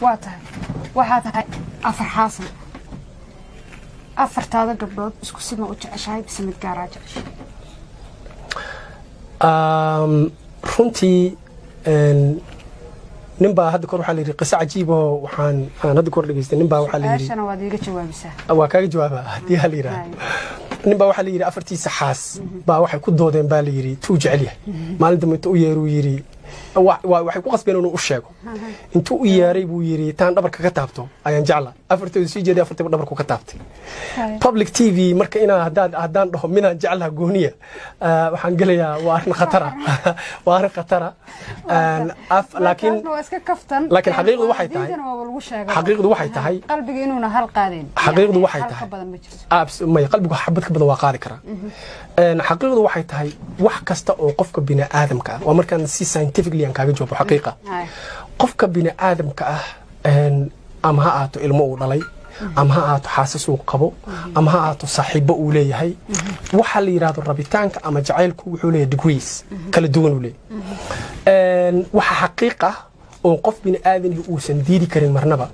واتها وحاتها أفر حاصل أفر هذا قبض اسكو سما وجعشاي بسمة جراج runtii ninbaa hadda kor waxaa la yidhi qiso cajiib oo waxaan hadda kor dhageystay ninbaa waxaa la yidhi su'aashana waad iga jawaabisaa waa kaaga jawaabaa haddii ha la yidhaahdo ninbaa waxaa la yidhi afartiisa xaas baa waxay ku doodeen baa la yidhi tuu jecel yahay maalin dambe intuu u yeeruu yidhi waxay ku qasbeen inuu u sheego intuu u yeeray buu yidhi taan dhabarka ka taabto ayaan jeclaa afartooda sii jeeday afartiiba dhabarku ka taabtay public TV marka inaa haddaan dhaho minaan jeclaha gooniya waxaan gelayaa waa arrin khatara waa arrin khatara laakiin xaqiiqdu waxay tahay xaqiiqdu waxay tahay qalbiga inuuna hal qaadeen xaqiiqdu waxay tahay may qalbigu xabad ka badan waa qaadi karaa xaqiiqdu waxay tahay wax kasta oo qofka bini aadamka ah waa markaan si scientifically aan kaaga jawaabo xaqiiqa qofka bini aadamka ah ama ha ahaato ilmo uu dhalay ama ha ahaato xaasas uu qabo ama ha ahaato saaxiibo uu leeyahay waxa la yiraahdo rabitaanka ama jacaylku wuxuu leeyahay degrees kala duwan uu leeyahay waxa xaqiiqa oo qof bini aadam uusan diidi karin marnaba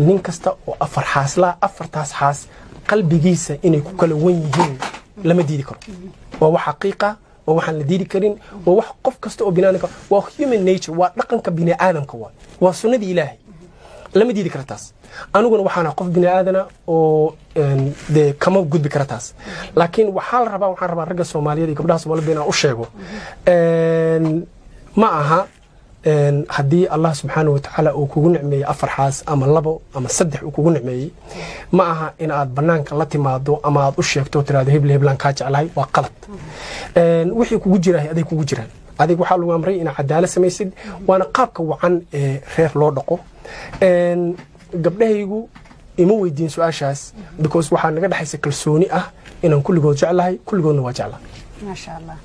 nin kasta oo afar xaasla afartaas xaas qalbigiisa inay ku kala wan yihiin lama diidi karo waa wax xaqiiqa oo waxaan la diidi karin waa wax qof kasta oo binaadamka waa human nature waa dhaqanka bini aadamka waa sunnadii ilaahay lama diidi karo taas aniguna waxaan qof bini aadana oo de kama gudbi kara taas laakiin waxaan rabaa ragga Soomaaliyeed iyo gabdhaha Soomaaliyeed inaan u sheego ma aha haddii Allah subhanahu wa ta'ala uu kugu nicmeeyay afar xaas ama labo ama saddex uu kugu nicmeeyay ma aha in aad banaanka la timaado ama aad u sheegto tiraado heblan ka jeclahay waa qalad wixii kugu jiray aday kugu jiraan adig waxa lagu amray in cadaalad samaysid waana qaabka wacan ee reer loo dhaqo gabdhahaygu ima weydiin su'aashaas because waxa naga dhaxaysa kalsooni ah inaan kulligood jeclahay kulligoodna waa jeclahay ma sha Allah